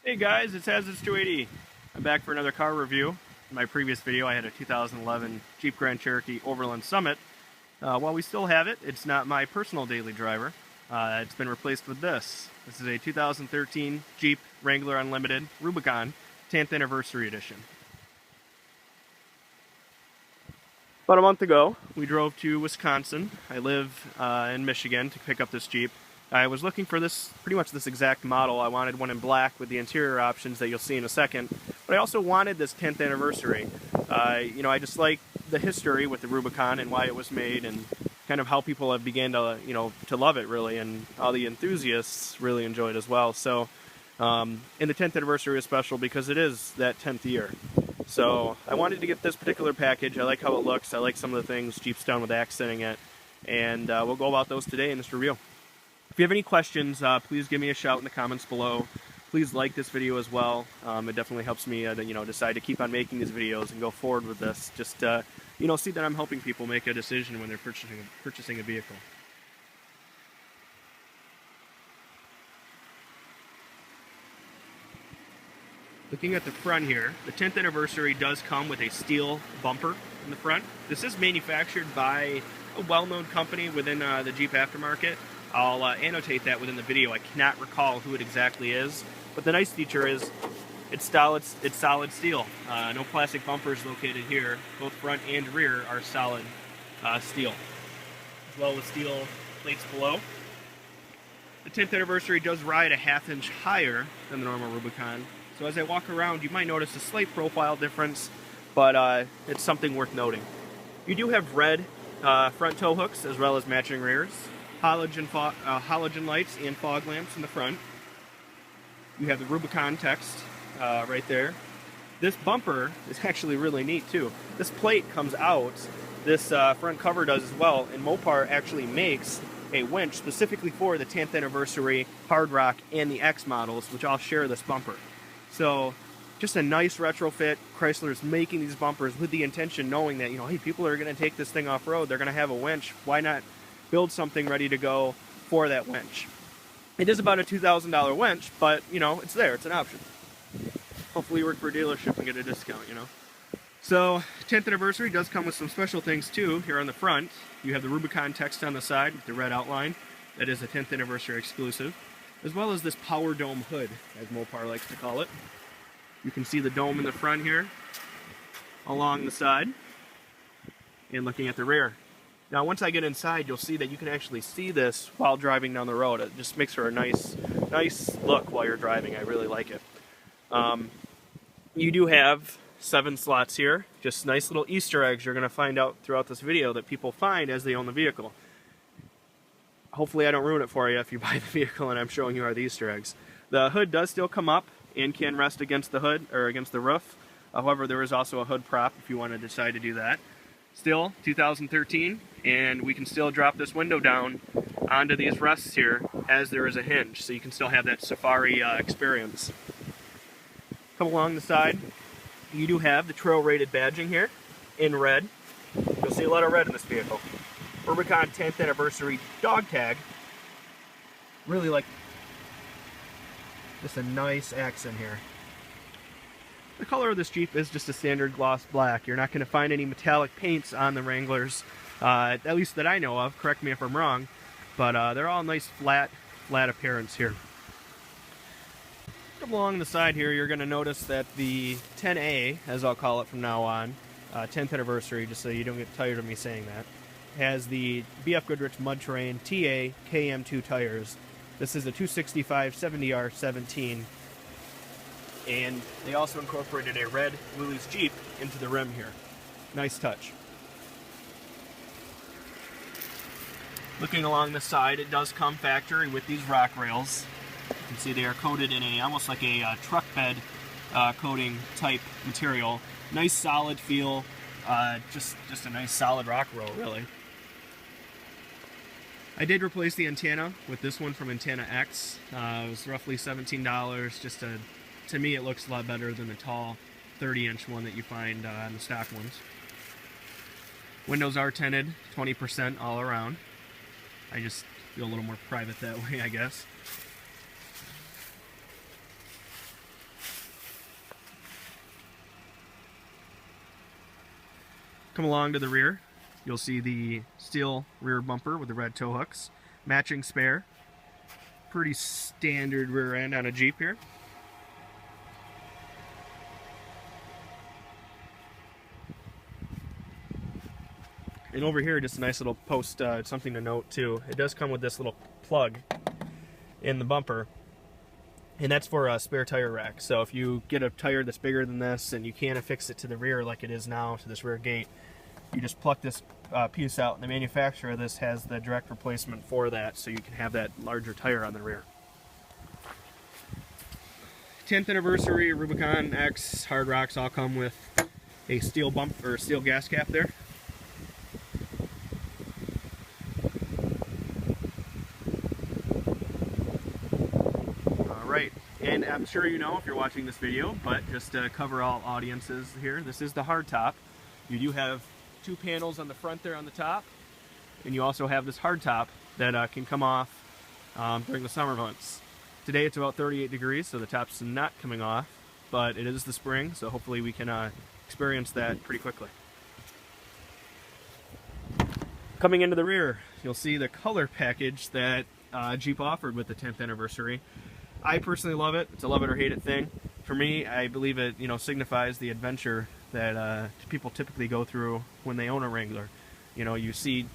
Hey guys, it's It's280. I'm back for another car review. In my previous video, I had a 2011 Jeep Grand Cherokee Overland Summit. While we still have it, it's not my personal daily driver. It's been replaced with this. This is a 2013 Jeep Wrangler Unlimited Rubicon 10th Anniversary Edition. About a month ago, we drove to Wisconsin. I live in Michigan to pick up this Jeep. I was looking for pretty much this exact model. I wanted one in black with the interior options that you'll see in a second, but I also wanted this 10th anniversary. I just like the history with the Rubicon and why it was made, and kind of how people have began to, to love it really, and all the enthusiasts really enjoy it as well. So, and the 10th anniversary is special because it is that 10th year. So I wanted to get this particular package. I like how it looks. I like some of the things Jeep's done with accenting it, and we'll go about those today in this review. If you have any questions, please give me a shout in the comments below. Please like this video as well. It definitely helps me, decide to keep on making these videos and go forward with this. Just, see that I'm helping people make a decision when they're purchasing a vehicle. Looking at the front here, the 10th anniversary does come with a steel bumper in the front. This is manufactured by a well-known company within the Jeep aftermarket. I'll annotate that within the video. I cannot recall who it exactly is, but the nice feature is it's solid steel. No plastic bumpers located here. Both front and rear are solid steel, as well as steel plates below. The 10th anniversary does ride a ½ inch higher than the normal Rubicon. So as I walk around, you might notice a slight profile difference, but it's something worth noting. You do have red front tow hooks as well as matching rears, halogen lights and fog lamps in the front. You have the Rubicon text right there. This bumper is actually really neat too. This plate comes out, this front cover does as well, and Mopar actually makes a winch specifically for the 10th anniversary Hard Rock and the X models, which all share this bumper. So just a nice retrofit. Chrysler's making these bumpers with the intention, knowing that, hey, people are going to take this thing off-road, they're going to have a winch. Why not build something ready to go for that winch? It is about a $2,000 winch, but, it's there. It's an option. Hopefully you work for a dealership and get a discount, So, 10th anniversary does come with some special things, too. Here on the front, you have the Rubicon text on the side with the red outline. That is a 10th anniversary exclusive. As well as this power dome hood, as Mopar likes to call it. You can see the dome in the front here, along the side, and looking at the rear. Now once I get inside, you'll see that you can actually see this while driving down the road. It just makes for a nice look while you're driving. I really like it. You do have 7 slots here, just nice little Easter eggs you're going to find out throughout this video that people find as they own the vehicle. Hopefully I don't ruin it for you if you buy the vehicle and I'm showing you are the Easter eggs. The hood does still come up and can rest against the hood, or against the roof. However, there is also a hood prop if you want to decide to do that. Still, 2013, and we can still drop this window down onto these rests here as there is a hinge, so you can still have that safari experience. Come along the side, you do have the trail rated badging here in red. You'll see a lot of red in this vehicle. Rubicon 10th anniversary dog tag. Really like just a nice accent here. The color of this Jeep is just a standard gloss black. You're not going to find any metallic paints on the Wranglers, at least that I know of. Correct me if I'm wrong, but they're all nice flat appearance here. Come along the side here, you're going to notice that the 10A, as I'll call it from now on, 10th anniversary, just so you don't get tired of me saying that, has the BF Goodrich Mud Terrain TA KM2 tires. This is a 265 70R17, and they also incorporated a red Willys Jeep into the rim here. Nice touch. Looking along the side, it does come factory with these rock rails. You can see they are coated in almost like a truck bed coating type material. Nice solid feel, just a nice solid rock roll really. I did replace the antenna with this one from Antenna X. It was roughly $17. To me, it looks a lot better than the tall 30-inch one that you find on the stock ones. Windows are tinted, 20% all around. I just feel a little more private that way, I guess. Come along to the rear. You'll see the steel rear bumper with the red tow hooks. Matching spare. Pretty standard rear end on a Jeep here. And over here, just a nice little post, something to note too. It does come with this little plug in the bumper, and that's for a spare tire rack. So if you get a tire that's bigger than this and you can't affix it to the rear like it is now, to this rear gate, you just pluck this piece out, and the manufacturer of this has the direct replacement for that, so you can have that larger tire on the rear. 10th anniversary Rubicon X hard rocks all come with a steel bump or steel gas cap there. Alright, and I'm sure you know if you're watching this video, but just to cover all audiences here, this is the hard top. You do have two panels on the front there on the top, and you also have this hard top that can come off during the summer months. Today it's about 38 degrees, so the top's not coming off, but it is the spring, so hopefully we can experience that pretty quickly. Coming into the rear, you'll see the color package that Jeep offered with the 10th anniversary. I personally love it. It's a love it or hate it thing. For me, I believe it, signifies the adventure that people typically go through when they own a Wrangler. You see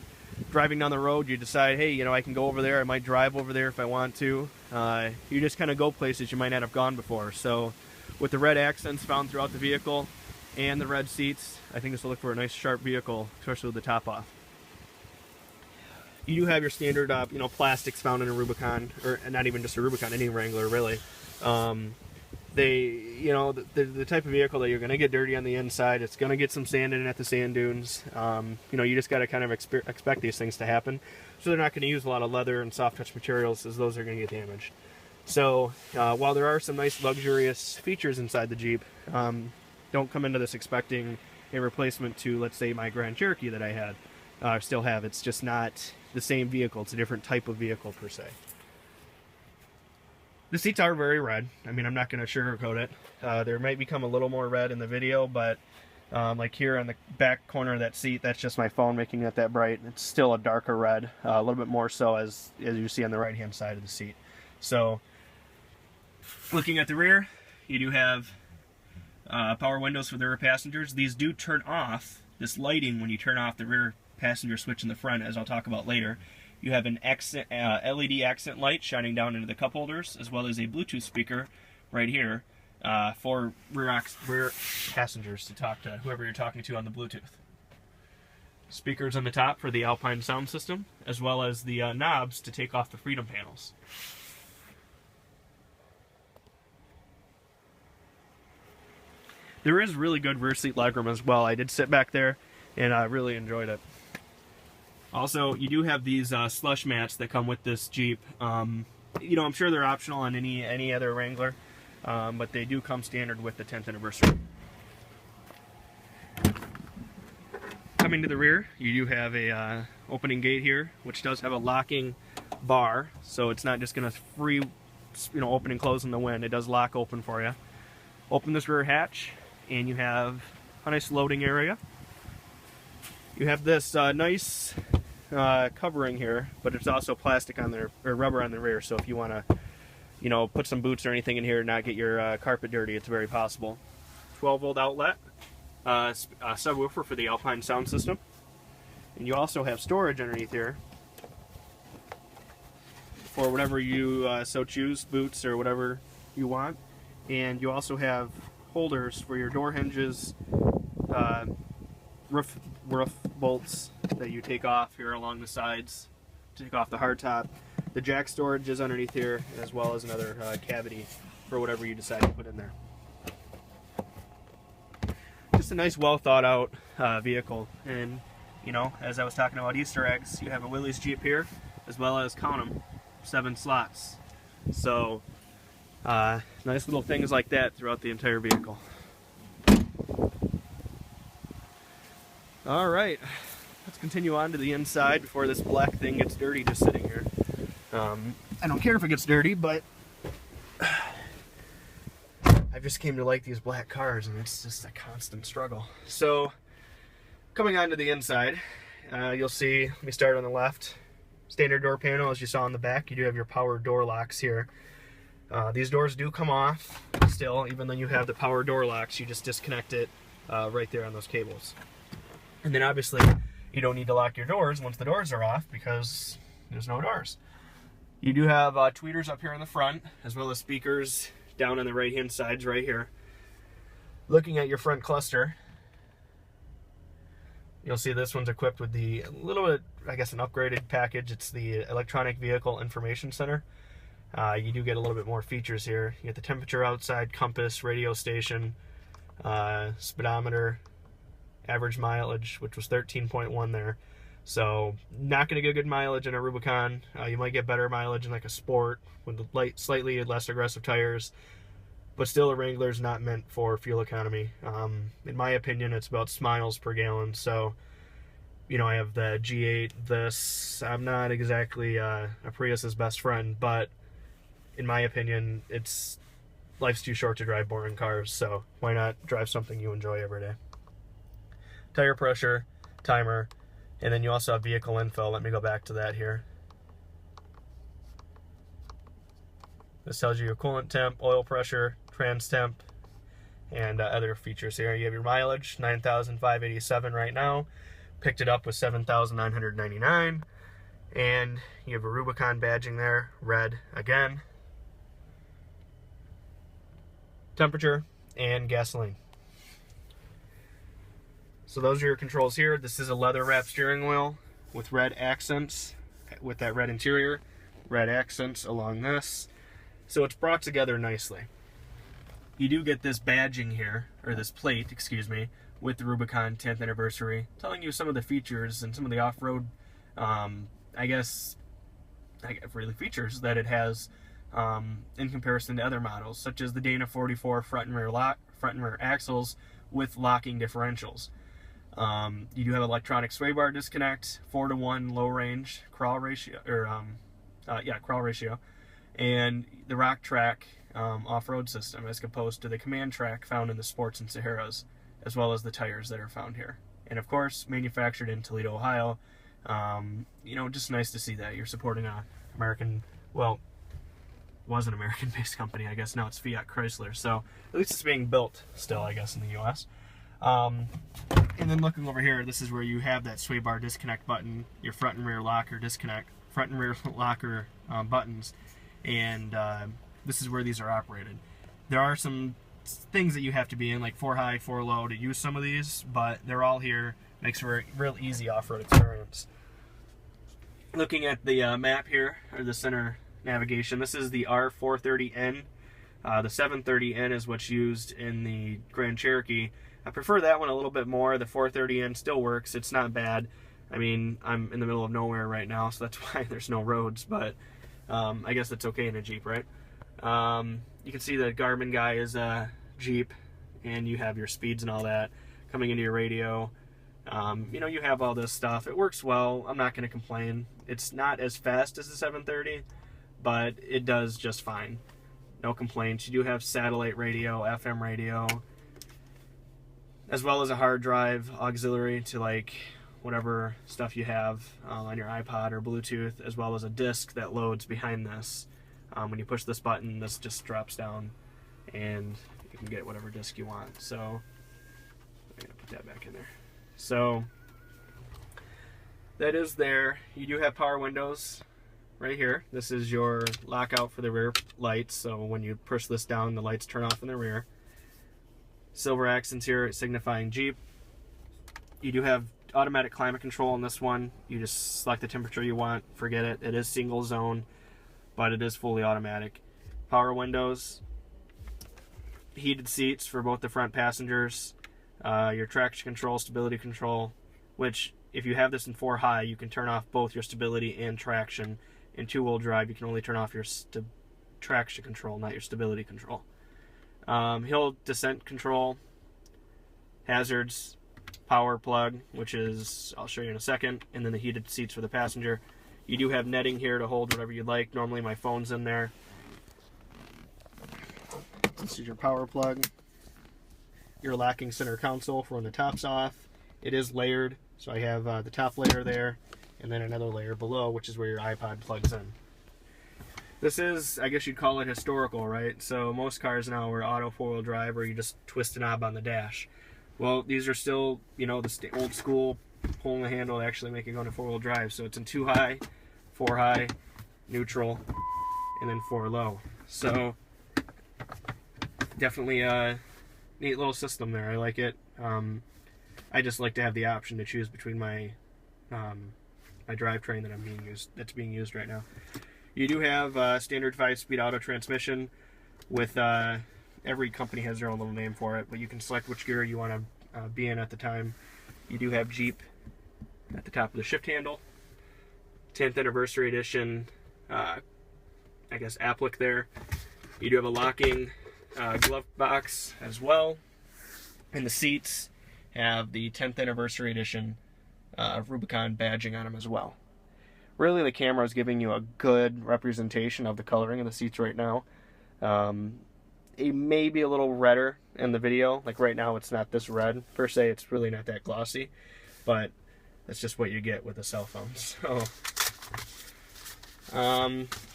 driving down the road, you decide, hey, I can go over there. I might drive over there if I want to. You just kind of go places you might not have gone before. So with the red accents found throughout the vehicle and the red seats, I think this will look for a nice sharp vehicle, especially with the top off. You do have your standard, plastics found in a Rubicon, or not even just a Rubicon, any Wrangler really. The type of vehicle that you're going to get dirty on the inside. It's going to get some sand in it at the sand dunes. You just got to kind of expect these things to happen. So they're not going to use a lot of leather and soft touch materials, as those are going to get damaged. So while there are some nice luxurious features inside the Jeep, don't come into this expecting a replacement to, let's say, my Grand Cherokee that I had, still have. It's just not the same vehicle. It's a different type of vehicle per se. The seats are very red. I mean, I'm not going to sugarcoat it. There might become a little more red in the video, but like here on the back corner of that seat, that's just my phone making it that bright. It's still a darker red, a little bit more so as you see on the right-hand side of the seat. So, looking at the rear, you do have power windows for the rear passengers. These do turn off, this lighting, when you turn off the rear passenger switch in the front, as I'll talk about later. You have an LED accent light shining down into the cup holders, as well as a Bluetooth speaker right here for rear passengers to talk to whoever you're talking to on the Bluetooth. Speakers on the top for the Alpine sound system, as well as the knobs to take off the Freedom panels. There is really good rear seat legroom as well. I did sit back there and I really enjoyed it. Also, you do have these slush mats that come with this Jeep. I'm sure they're optional on any other Wrangler, but they do come standard with the 10th anniversary. Coming to the rear, you do have a opening gate here, which does have a locking bar, so it's not just going to free, open and close in the wind. It does lock open for you. Open this rear hatch, and you have a nice loading area. You have this nice covering here, but it's also plastic on there, or rubber on the rear, so if you want to put some boots or anything in here and not get your carpet dirty, it's very possible. 12-volt outlet, subwoofer for the Alpine sound system, and you also have storage underneath here for whatever you so choose, boots or whatever you want. And you also have holders for your door hinges, roof bolts that you take off here along the sides to take off the hardtop. The jack storage is underneath here, as well as another cavity for whatever you decide to put in there. Just a nice, well thought out vehicle. And as I was talking about Easter eggs, you have a Willys Jeep here, as well as, count them, 7 slots. So nice little things like that throughout the entire vehicle. Alright, let's continue on to the inside before this black thing gets dirty just sitting here. I don't care if it gets dirty, but I just came to like these black cars, and it's just a constant struggle. So, Coming on to the inside, you'll see, let me start on the left, standard door panel as you saw on the back. You do have your power door locks here. These doors do come off still, even though you have the power door locks. You just disconnect it right there on those cables. And then obviously you don't need to lock your doors once the doors are off because there's no doors. You do have tweeters up here in the front, as well as speakers down on the right hand sides right here. Looking at your front cluster, you'll see this one's equipped with the little bit, I guess, an upgraded package. It's the Electronic Vehicle Information Center. You do get a little bit more features here. You get the temperature outside, compass, radio station, speedometer, average mileage, which was 13.1 there. So not going to get good mileage in a Rubicon. You might get better mileage in like a Sport with the slightly less aggressive tires. But still, a Wrangler's not meant for fuel economy. In my opinion, it's about miles per gallon. So, you know, I have the G8, this. I'm not exactly a Prius's best friend, but in my opinion, life's too short to drive boring cars. So why not drive something you enjoy every day? Tire pressure, timer, and then you also have vehicle info. Let me go back to that here. This tells you your coolant temp, oil pressure, trans temp, and other features here. You have your mileage, 9,587 right now. Picked it up with 7,999. And you have a Rubicon badging there, red again. Temperature and gasoline. So those are your controls here. This is a leather wrap steering wheel with red accents, with that red interior, red accents along this. So it's brought together nicely. You do get this badging here, or this plate, excuse me, with the Rubicon 10th anniversary, telling you some of the features and some of the off-road, I guess really features that it has in comparison to other models, such as the Dana 44 front and rear axles with locking differentials. You do have electronic sway bar disconnect, 4:1 low range crawl ratio, crawl ratio, and the Rock Track off-road system as opposed to the Command Track found in the Sports and Saharas, as well as the tires that are found here. And of course, manufactured in Toledo, Ohio. You know, just nice to see that you're supporting a American, well, was an American-based company. I guess now it's Fiat Chrysler. So at least it's being built still, I guess, in the U.S. And then looking over here, this is where you have that sway bar disconnect button, your front and rear locker disconnect, front and rear locker buttons, and this is where these are operated. There are some things that you have to be in, like 4 high, 4 low, to use some of these, but they're all here. Makes for a real easy off-road experience. Looking at the map here, or the center navigation, this is the R430N. The 730N is what's used in the Grand Cherokee. I prefer that one a little bit more. The 430N still works. It's not bad. I mean, I'm in the middle of nowhere right now, so that's why there's no roads, but I guess that's okay in a Jeep, right? You can see the Garmin guy is a Jeep, and you have your speeds and all that coming into your radio. You know, you have all this stuff. It works well. I'm not going to complain. It's not as fast as the 730, but it does just fine. No complaints. You do have satellite radio, FM radio, as well as a hard drive auxiliary to like whatever stuff you have on your iPod or Bluetooth, as well as a disc that loads behind this. When you push this button, this just drops down and you can get whatever disc you want. So I'm going to put that back in there. So that is there. You do have power windows right here. This is your lockout for the rear lights, so when you push this down, the lights turn off in the rear. Silver accents here signifying Jeep. You do have automatic climate control on this one. You just select the temperature you want, forget it. It is single zone, but it is fully automatic. Power windows, heated seats for both the front passengers, your traction control, stability control, which if you have this in 4 high, you can turn off both your stability and traction. In 2-wheel drive, you can only turn off your traction control, not your stability control. Hill descent control, hazards, power plug, which is, I'll show you in a second, and then the heated seats for the passenger. You do have netting here to hold whatever you'd like. Normally my phone's in there. This is your power plug, your locking center console for when the top's off, It is layered, so I have the top layer there, and then another layer below, which is where your iPod plugs in. This is, I guess you'd call it historical, right? So most cars now are auto four-wheel drive, where you just twist a knob on the dash. Well, these are still, you know, the old school pulling the handle to actually make it go into four-wheel drive. So it's in 2 high, 4 high, neutral, and then 4 low. So definitely a neat little system there. I like it. I just like to have the option to choose between my my drivetrain that's being used right now. You do have standard 5-speed auto transmission with every company has their own little name for it, but you can select which gear you want to be in at the time. You do have Jeep at the top of the shift handle, 10th anniversary edition, I guess applique there. You do have a locking glove box as well, and the seats have the 10th anniversary edition Rubicon badging on them as well. Really, the camera is giving you a good representation of the coloring of the seats right now. It may be a little redder in the video. Like right now, it's not this red per se. It's really not that glossy, but that's just what you get with a cell phone. So,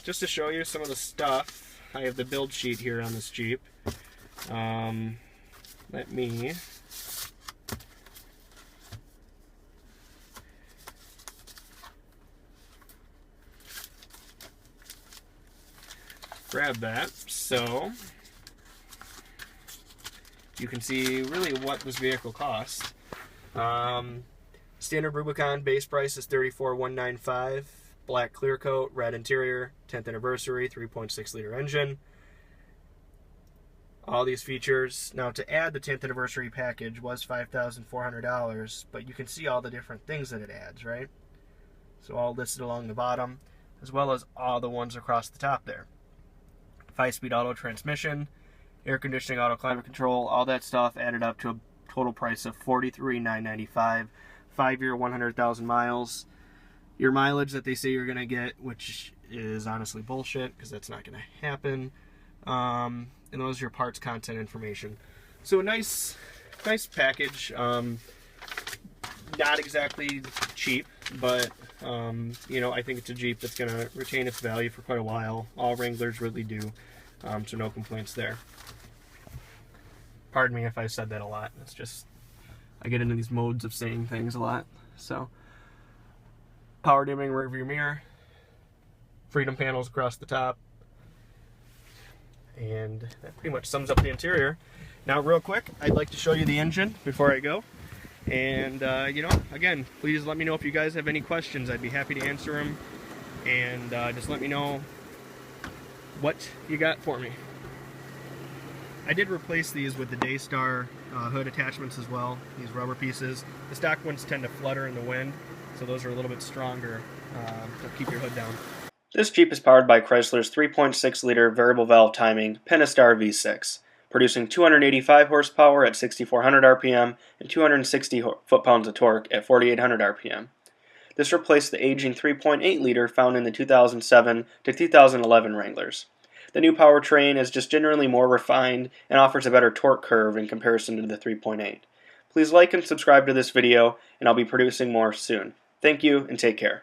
just to show you some of the stuff, I have the build sheet here on this Jeep. Let me grab that so you can see really what this vehicle costs. Standard Rubicon base price is $34,195. Black clear coat, red interior, 10th anniversary, 3.6 liter engine. All these features. Now, to add the 10th anniversary package was $5,400, but you can see all the different things that it adds, right? So all listed along the bottom, as well as all the ones across the top there. 5-speed auto transmission, air conditioning, auto climate control, all that stuff added up to a total price of $43,995. 5-year, 100,000 miles. Your mileage that they say you're going to get, which is honestly bullshit, because that's not going to happen. And those are your parts, content information. So a nice package. Not exactly cheap, but you know, I think it's a Jeep that's going to retain its value for quite a while. All Wranglers really do, so no complaints there. Pardon me if I said that a lot. It's just I get into these modes of saying things a lot. So power dimming rear view mirror, freedom panels across the top, and that pretty much sums up the interior. Now, real quick, I'd like to show you the engine before I go. And, you know, again, please let me know if you guys have any questions. I'd be happy to answer them. And just let me know what you got for me. I did replace these with the Daystar hood attachments as well, these rubber pieces. The stock ones tend to flutter in the wind, so those are a little bit stronger to keep your hood down. This Jeep is powered by Chrysler's 3.6 liter variable valve timing Pentastar V6. Producing 285 horsepower at 6,400 RPM and 260 foot-pounds of torque at 4,800 RPM. This replaced the aging 3.8 liter found in the 2007 to 2011 Wranglers. The new powertrain is just generally more refined and offers a better torque curve in comparison to the 3.8. Please like and subscribe to this video, and I'll be producing more soon. Thank you, and take care.